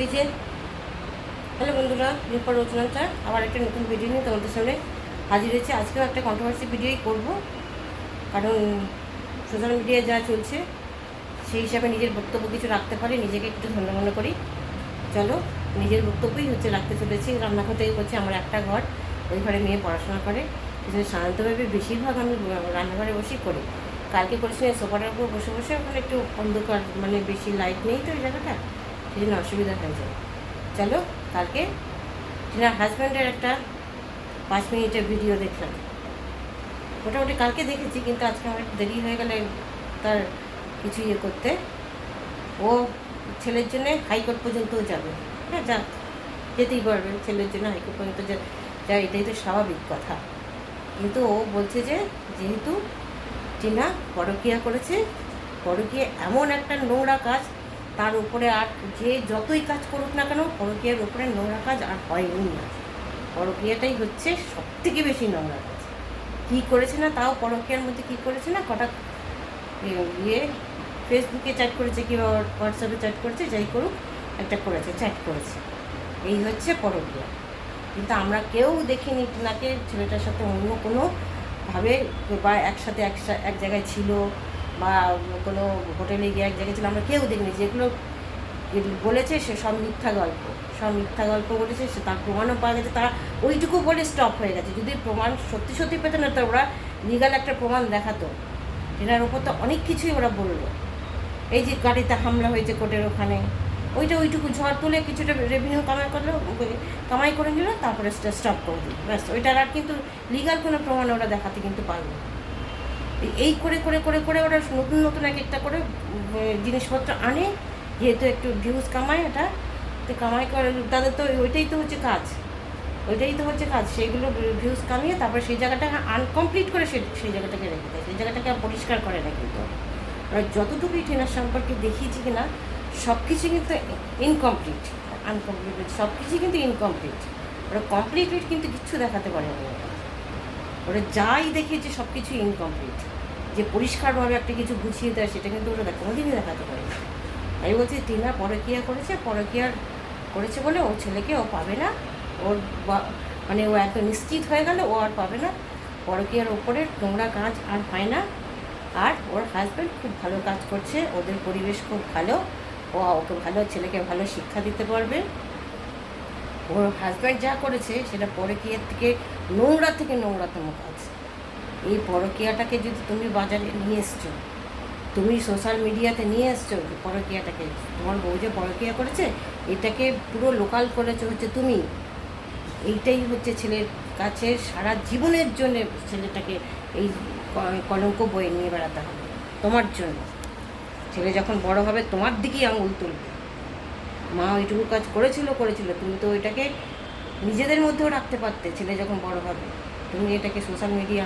এই যে হ্যালো বন্ধুরা, রিপা রচনাটা আবার একটা নতুন ভিডিও নিয়ে তোমাদের সামনে হাজির হয়েছে। আজকেও একটা কন্ট্রোভার্সি ভিডিওই করব, কারণ সোশ্যাল মিডিয়ায় যা চলছে সেই হিসাবে নিজের বক্তব্য কিছু রাখতে পারি, নিজেকে একটু ধন্য মনে করি। চলো, নিজের বক্তব্যই হচ্ছে রাখতে চলেছি। রান্নাঘর থেকে করছে আমার একটা ঘর, ওই ঘরে মেয়ে পড়াশোনা করে। সেখানে সাধারণতভাবে বেশিরভাগ আমি রান্নাঘরে বসেই করি। কালকে করেছিলাম সোফাটার উপর বসে বসে, ওখানে একটু অন্ধকার, মানে বেশি লাইট নেই তো এই জায়গাটা, সেই জন্য অসুবিধা হয়ে যায়। চলো, কালকে টিনার হাজব্যান্ডের একটা 5 মিনিটের ভিডিও দেখলাম। মোটামুটি কালকে দেখেছি, কিন্তু আজকে আমার একটু দেরি হয়ে গেলে তার কিছু ইয়ে করতে। ও ছেলের জন্যে হাইকোর্ট পর্যন্তও যাবে। হ্যাঁ, যাক, যেতেই পারবে, ছেলের জন্য হাইকোর্ট পর্যন্ত যা, এটাই তো স্বাভাবিক কথা। কিন্তু ও বলছে যে যেহেতু টিনা পরকীয়া করেছে, পরকীয়া এমন একটা নোংরা কাজ, তার উপরে আর যে যতই কাজ করুক না কেন, পরকীয়ার উপরে নোংরা কাজ আর হয়নি না। পরকীয়াটাই হচ্ছে সব থেকে বেশি নোংরা কাজ। কী করেছে না, তাও পরকীয়ার মধ্যে কী করেছে না, কটা ইয়ে ফেসবুকে চ্যাট করেছে, কিংবা হোয়াটসঅ্যাপে চ্যাট করেছে, যাই করুক একটা করেছে, চ্যাট করেছে, এই হচ্ছে পরকীয়া। কিন্তু আমরা কেউ দেখিনি টিনাকে ছেলেটার সাথে অন্য কোনোভাবে, বা একসাথে এক জায়গায় ছিল, বা কোনো হোটেলে গিয়ে এক জায়গায় ছিল, আমরা কেউ দেখিনি। যেগুলো বলেছে সে সব মিথ্যা গল্প, সব মিথ্যা গল্প বলেছে। সে তার প্রমাণও পাওয়া গেছে, তারা ওইটুকু বলে স্টপ হয়ে গেছে। যদি প্রমাণ সত্যি সত্যি পেত না, তো ওরা লিগাল একটা প্রমাণ দেখাতো। টিনার ওপর তো অনেক কিছুই ওরা বললো। এই যে গাড়িতে হামলা হয়েছে কোর্টের ওখানে, ওইটুকু ঝড় তুলে কিছুটা রেভিনিউ কামাই করে নিল, তারপরে স্টপ করে দিল, ব্যাস। ওইটার আর কিন্তু লিগাল কোনো প্রমাণ ওরা দেখাতে কিন্তু পারবে। এই করে করে করে করে ওরা নতুন নতুন এক একটা করে জিনিসপত্র আনে, যেহেতু একটু ভিউজ কামায়, এটা তো কামাই করে তাদের, তো ওইটাই তো হচ্ছে কাজ, ওইটাই তো হচ্ছে কাজ। সেইগুলো ভিউজ কামিয়ে তারপরে সেই জায়গাটা আনকমপ্লিট করে সেই জায়গাটাকে রেখে দেয়, সেই জায়গাটাকে পরিষ্কার করে না। কিন্তু আর যতটুকুই টেনার সম্পর্কে দেখিয়েছি কিনা, সব কিছু কিন্তু ইনকমপ্লিট, আনকমপ্লিট, সব কিছুই কিন্তু ইনকমপ্লিট। ওরা কমপ্লিটেড কিন্তু কিচ্ছু দেখাতে পারেনি। ওরা যাই দেখিয়েছে সব কিছু ইনকমপ্লিট। যে পরিষ্কারভাবে একটা কিছু গুছিয়ে দেয়, সেটা কিন্তু ওরা কোনোদিনই দেখাতে পারেনি। আমি বলছি টিনা পরকীয়া করেছে, পরকীয়ার করেছে বলে ওর ছেলেকে ও পাবে না। ওর মানে ও একদম নিশ্চিত হয়ে গেল ও আর পাবে না। পরকীয়ার ওপরে নোংরা কাজ আর হয় না। আর ওর হাজব্যান্ড খুব ভালো কাজ করছে, ওদের পরিবেশ খুব ভালো, ও ওকে ভালো, ছেলেকে ভালো শিক্ষা দিতে পারবে। ওর হাজব্যান্ড যা করেছে সেটা পরকীয়ার থেকে নোংরাতম কাজ। এই পরকীয়াটাকে যদি তুমি বাজারে নিয়ে এসছো, তুমি সোশ্যাল মিডিয়াতে নিয়ে এসছো পরকীয়াটাকে, তোমার বউ যে পরকীয়া করেছে, এটাকে পুরো লোকাল করেছে হচ্ছে তুমি। এইটাই হচ্ছে ছেলের কাছে সারা জীবনের জন্য ছেলেটাকে এই কলঙ্ক বয়ে নিয়ে বেড়াতে হবে তোমার জন্য। ছেলে যখন বড় হবে তোমার দিকেই আঙুল তুলবে। মা ওইটুকু কাজ করেছিল, তুমি তো ওইটাকে নিজেদের মধ্যেও রাখতে পারতে। ছেলে যখন বড় হবে, তুমি এটাকে সোশ্যাল মিডিয়া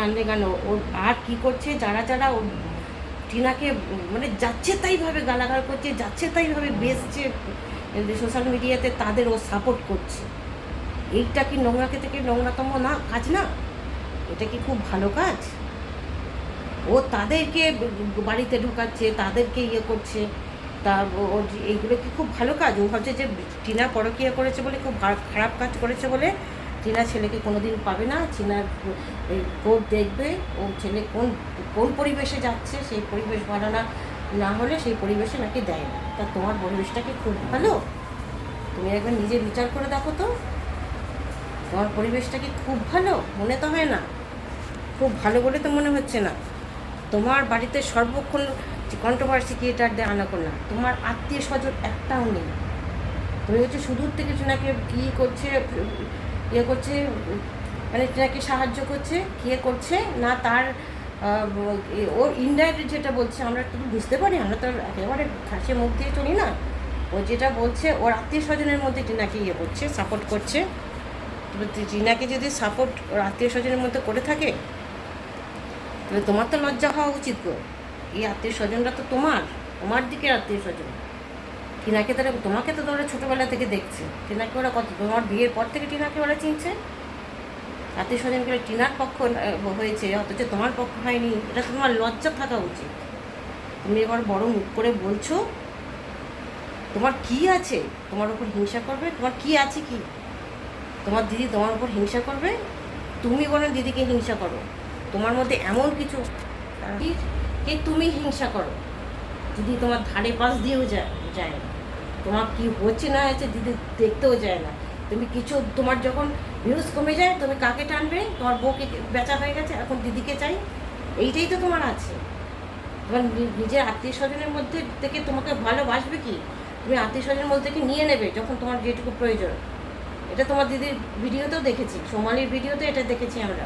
আনলে কেন? ওর আর কী করছে, যারা ওর টিনাকে মানে যাচ্ছে তাইভাবে গালাগাল করছে, যাচ্ছে তাইভাবে বেসছে সোশ্যাল মিডিয়াতে, তাদের ও সাপোর্ট করছে। এইটা কি নোংরাকে থেকে নোংরাতম না কাজ না? এটা কি খুব ভালো কাজ? ও তাদেরকে বাড়িতে ঢোকাচ্ছে, তাদেরকে ইয়ে করছে, তা ওর এইগুলো কি খুব ভালো কাজ? ও ভাবছে যে টিনা পরকীয়া করেছে বলে, খুব খারাপ কাজ করেছে বলে টিনা ছেলেকে কোনো দিন পাবে না। টিনার কোর্ট দেখবে ও ছেলে কোন পরিবেশে যাচ্ছে, সেই পরিবেশ ভালো না হলে সেই পরিবেশে নাকি দেয় না। তা তোমার পরিবেশটা কি খুব ভালো? তুমি একবার নিজে বিচার করে দেখো তো, তোমার পরিবেশটা কি খুব ভালো? মনে তো হয় না, খুব ভালো বলে তো মনে হচ্ছে না। তোমার বাড়িতে সর্বক্ষণ কন্ট্রোভার্সি ক্রিয়েটার দিয়ে আনা না, তোমার আত্মীয় স্বজন একটাও নেই। তুমি হচ্ছে সুদূর থেকে টিনাকে কী করছে, ইয়ে করছে, মানে টিনাকে সাহায্য করছে, কে করছে না তার ওর ইনডাইরেক্ট যেটা বলছে আমরা একটু বুঝতে পারি, আমরা তো একেবারে ঘাসে মুখ দিয়ে চলি না। ও যেটা বলছে ওর আত্মীয় স্বজনের মধ্যে টিনাকে ইয়ে করছে, সাপোর্ট করছে। তবে টিনাকে যদি সাপোর্ট ওর আত্মীয় স্বজনের মধ্যে করে থাকে, তবে তোমার তো লজ্জা হওয়া উচিত গো। এই আত্মীয় স্বজনরা তো তোমার দিকের আত্মীয় স্বজন। টিনাকে তোমাকে তো ওরা ছোটোবেলা থেকে দেখছে। টিনাকে ওরা তোমার বিয়ের পর থেকে টিনাকে ওরা চিনছে। আত্মীয় স্বজনগুলো টিনার পক্ষ হয়েছে, অথচ তোমার পক্ষ হয়নি। এটা তোমার লজ্জা থাকা উচিত। তুমি এবার বড় মুখ করে বলছো তোমার কি আছে তোমার উপর হিংসা করবে? তোমার কি আছে কি? তোমার দিদি তোমার উপর হিংসা করবে? তুমি বলো দিদিকে হিংসা করো। তোমার মধ্যে এমন কিছু কি তুমি হিংসা করো, দিদি তোমার ধারে পাশ দিয়েও যায় না। তোমার কি হচ্ছে না হচ্ছে দিদি দেখতেও যায় না। তুমি কিছু তোমার যখন ভিউজ কমে যায় তুমি কাকে টানবে? তোমার বউকে বেচা হয়ে গেছে, এখন দিদিকে চাই, এইটাই তো তোমার আছে। তোমার নিজের আত্মীয় স্বজনের মধ্যে থেকে তোমাকে ভালোবাসবে কি? তুমি আত্মীয় স্বজনের মধ্যে থেকে নিয়ে নেবে যখন তোমার যেটুকু প্রয়োজন। এটা তোমার দিদির ভিডিওতেও দেখেছি, সোমালির ভিডিওতে এটা দেখেছি আমরা।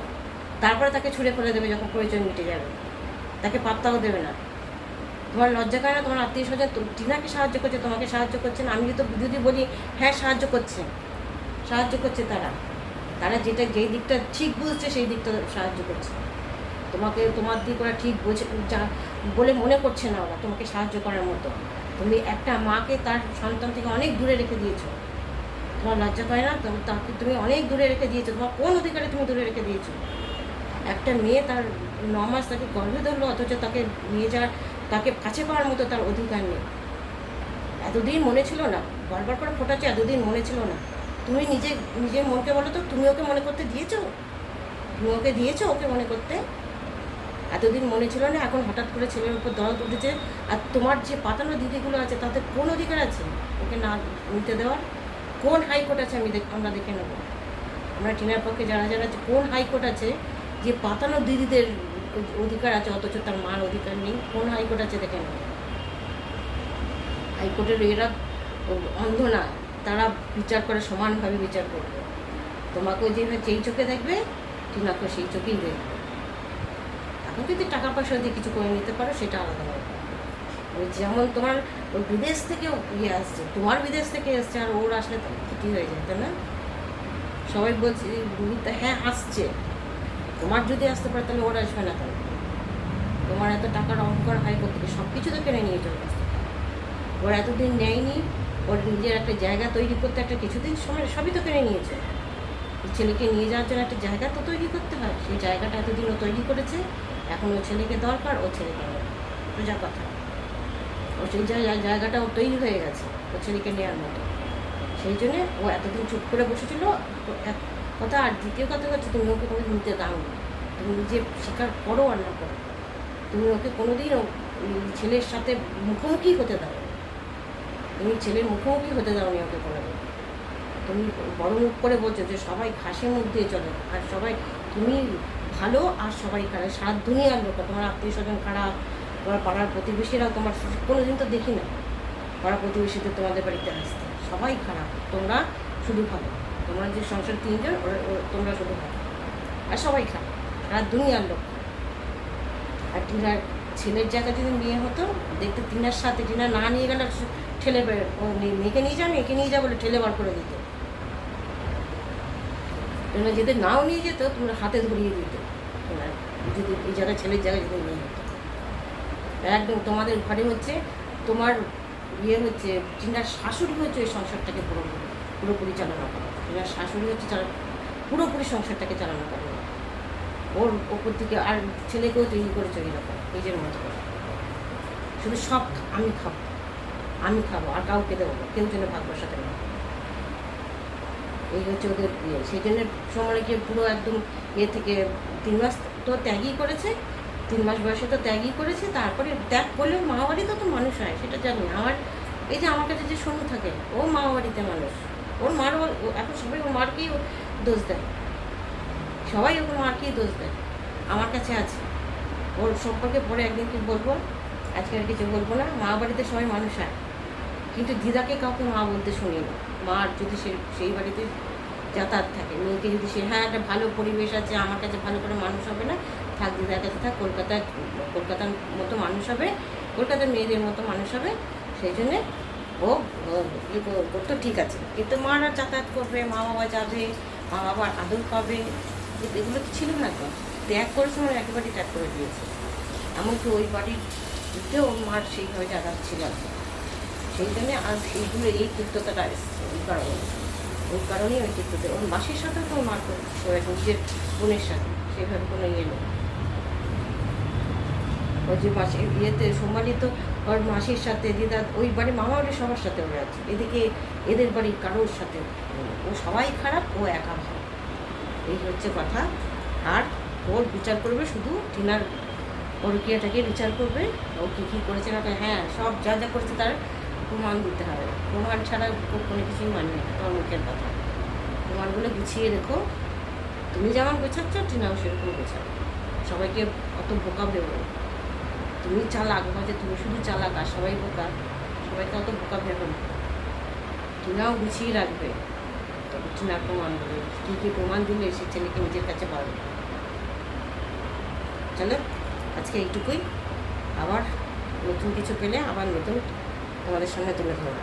তারপরে তাকে ছুঁড়ে ফেলে দেবে যখন প্রয়োজন মিটে যাবে, তাকে পাত্তাও দেবে না। তোমার লজ্জা করে না? তোমার আত্মীয় স্বজন টিনাকে সাহায্য করছে, তোমাকে সাহায্য করছে না? আমি যদি বলি হ্যাঁ সাহায্য করছে তারা যেটা যেই দিকটা ঠিক বুঝছে সেই দিকটা সাহায্য করছে। তোমাকে তোমার দিক ওরা ঠিক বোঝে যা বলে মনে করছে না ওরা তোমাকে সাহায্য করার মতো। তুমি একটা মাকে তার সন্তান থেকে অনেক দূরে রেখে দিয়েছো। তোমার লজ্জা করে না? তাকে তুমি অনেক দূরে রেখে দিয়েছো। তোমার কোন অধিকারে তুমি দূরে রেখে দিয়েছো? একটা মেয়ে তার 9 মাস তাকে গর্ভে ধরলো, অথচ তাকে নিয়ে যাওয়ার, তাকে কাছে পাওয়ার মতো তার অধিকার নেই। এতদিন মনে ছিল না? বারবার করে ফোটাচ্ছে, এতদিন মনে ছিল না? তুমি নিজের মনকে বলো তো, তুমি ওকে মনে করতে দিয়েছো? তুমি ওকে দিয়েছো ওকে মনে করতে? এতদিন মনে ছিল না, এখন হঠাৎ করে ছেলের উপর দরদ উঠেছে। আর তোমার যে পাতানো দিদিগুলো আছে তাদের কোন অধিকার আছে ওকে না নিতে দেওয়ার? কোন হাইকোর্ট আছে আমরা দেখে নেব। আমরা টিনার পক্ষে যারা কোন হাইকোর্ট আছে যে পাতানো দিদিদের অধিকার আছে অথচ তার মার অধিকার নেই? কোন হাইকোর্ট আছে দেখে নেব। হাইকোর্টের এরা অন্ধ না, তারা বিচার করে, সমানভাবে বিচার করবে। তোমাকেও যেভাবে যেই চোখে দেখবে টিনাকেও সেই চোখেই দেখবে। এখন যদি টাকা পয়সা দিয়ে কিছু করে নিতে পারো সেটা আলাদা ব্যাপার। ওই যেমন তোমার ওই বিদেশ থেকে আসছে, তোমার বিদেশ থেকে এসছে, আর ওর আসলে তো ক্ষতি হয়ে যায়, তাই না? সবাই বলছে হ্যাঁ আসছে, তোমার যদি আসতে পারে তাহলে ওর আসবে না কেন? তোমার এত টাকার অঙ্কর হাই করতে সব কিছু তো কেনে নিয়ে চলে আসতে। ওর এতদিন নেয়নি, ওর নিজের একটা জায়গা তৈরি করতে একটা কিছুদিন সময় সবই তো কেনে নিয়েছে। ছেলেকে নিয়ে যাওয়ার জন্য একটা জায়গা তো তৈরি করতে হয়, সেই জায়গাটা এতদিন ও তৈরি করেছে। এখন ও ছেলেকে দরকার, ও ছেলেকে নেবে, সোজা কথা। ও সেই জায়গাটা ও তৈরি হয়ে গেছে ও ছেলেকে নেওয়ার মতো। সেই জন্যে ও এতদিন চুপ করে বসেছিল এক কথা। আর দ্বিতীয় কথা হচ্ছে তুমি ওকে কোনো নিতে দাও না। তুমি নিজে স্বীকার করো আর না করো, তুমি ওকে কোনোদিন ছেলের সাথে মুখোমুখি হতে দাও। তুমি ছেলের মুখোমুখি হতে দাও নি ওকে কোনোদিন। তুমি বড় মুখ করে বলছো যে সবাই ঘাসের মুখ দিয়ে চলে, আর সবাই তুমি ভালো আর সবাই খারাপ। সারা দুনিয়ার লোক, তোমার আত্মীয় স্বজন খারাপ, তোমার পাড়ার প্রতিবেশীরাও তোমার কোনো দিন তো দেখি না পাড়া প্রতিবেশীদের তোমাদের বাড়িতে আসতে। সবাই খারাপ, তোমরা শুধু ভালো। তোমরা যে সংসার 3 জন তোমরা শুধু ভালো, আর সবাই খারাপ, সারা দুনিয়ার লোক। আর টিনার ছেলের জায়গায় যদি মেয়ে হতো দেখতে টিনার সাথে, টিনা না নিয়ে গেলে ঠেলে মেয়েকে নিয়ে যাও, মেয়েকে নিয়ে যাও বলে ঠেলে বার করে দিত। তোমরা যদি নাও নিয়ে যেত তোমরা হাতে ধরিয়ে দিত। তোমার যদি এই জায়গায় ছেলের জায়গায় যদি নিয়ে হতো একদম। তোমাদের ঘরে হচ্ছে তোমার হচ্ছে টিনার শাশুড়ি হচ্ছে ওই সংসারটাকে পুরোপুরি চালনা করে। টিনার শাশুড়ি হচ্ছে পুরোপুরি সংসারটাকে চালনা করে। ওর ওপর থেকে আর ছেলেকেও তৈরি করেছে ওই রকম নিজের মতো করে। শুধু সব আমি খাবো আর কাউকে দেবো, কেউ যেন ভাগ বসাতে না। এই হচ্ছে ওদের সেই জন্য সময়কে পুরো একদম থেকে 3 মাস তো ত্যাগই করেছে, 3 মাস বয়সে তো ত্যাগই করেছে। তারপরে ত্যাগ করলেও মামাবাড়ি তো মানুষ হয়, সেটা জানি। আমার এই যে আমার কাছে যে শোনো থাকে, ও মামাবাড়িতে মানুষ, ওর মারও এখন সবাই ওর মারকেই দোষ দেয়, সবাই ওর মারকেই দোষ দেয়। আমার কাছে আছে ওর সম্পর্কে, পরে একদিন কি বলবো, আজকে আর কিছু বলবো না। মামাবাড়িতে সবাই মানুষ হয়, কিন্তু দিদাকে কাউকে মা বলতে শুনিনি। মার যদি সেই বাড়িতে যাতায়াত থাকে, মেয়েকে যদি সে হ্যাঁ একটা ভালো পরিবেশ আছে, আমার কাছে ভালো করে মানুষ হবে না, থাক দিদার কাছে থাক, কলকাতার মতো মানুষ হবে, কলকাতার মেয়েদের মতো মানুষ হবে। সেই জন্যে ও করতো, ঠিক আছে। কিন্তু মারা যাতায়াত করবে, মা বাবা যাবে, মা বাবার আদর পাবে, এগুলো তো ছিল না। তো ত্যাগ করার সময় একেবারেই ত্যাগ করে দিয়েছে। এমনকি ওই বাড়িতেও মার সেইভাবে যাতায়াত ছিল না। সেই জন্যে আর সেইগুলো এই কৃত্যতাটা এসছে ওই কারণেই ওই কৃত্যতা। ওর মাসির সাথেও তো মার করেছে, নিজের বোনের সাথে সেইভাবে কোনো ইয়ে নেই। ওই যে মাসি ইয়েতে সোমবারই তো ওর মাসির সাথে দিদা ওই বাড়ি মামা বাড়ির সবার সাথে ওরা আছে, এদিকে এদের বাড়ির কারোর সাথে ও সবাই খারাপ, ও একা ভালো, এই হচ্ছে কথা। আর ওর বিচার করবে শুধু টিনার পরকীয়াটাকে বিচার করবে, ও কী কী করেছে না, হ্যাঁ সব যা যা করেছে তার প্রমাণ দিতে হবে, প্রমাণ ছাড়া কোনো কিছুই মানে না, তোমার মুখের কথা। প্রমাণগুলো গুছিয়ে রেখো, তুমি যেমন গোছাচ্ছ টিনাও সেরকম গোছাবে, সবাইকে অত বোকা ভেবো না। তুমি চালাক, মাঝে তুমি শুধু চালাক আর সবাই বোকা, সবাইকে অত বোকা ভেবো না। টিনাও গুছিয়ে রাখবে, তবে টিনার প্রমাণ বলে কী কী প্রমাণ দিলে সে ছেলেকে নিজের কাছে পারবে। চলো আজকে এইটুকুই, আবার নতুন কিছু পেলে আবার নতুন তোমাদের সামনে তুলে ধরবো।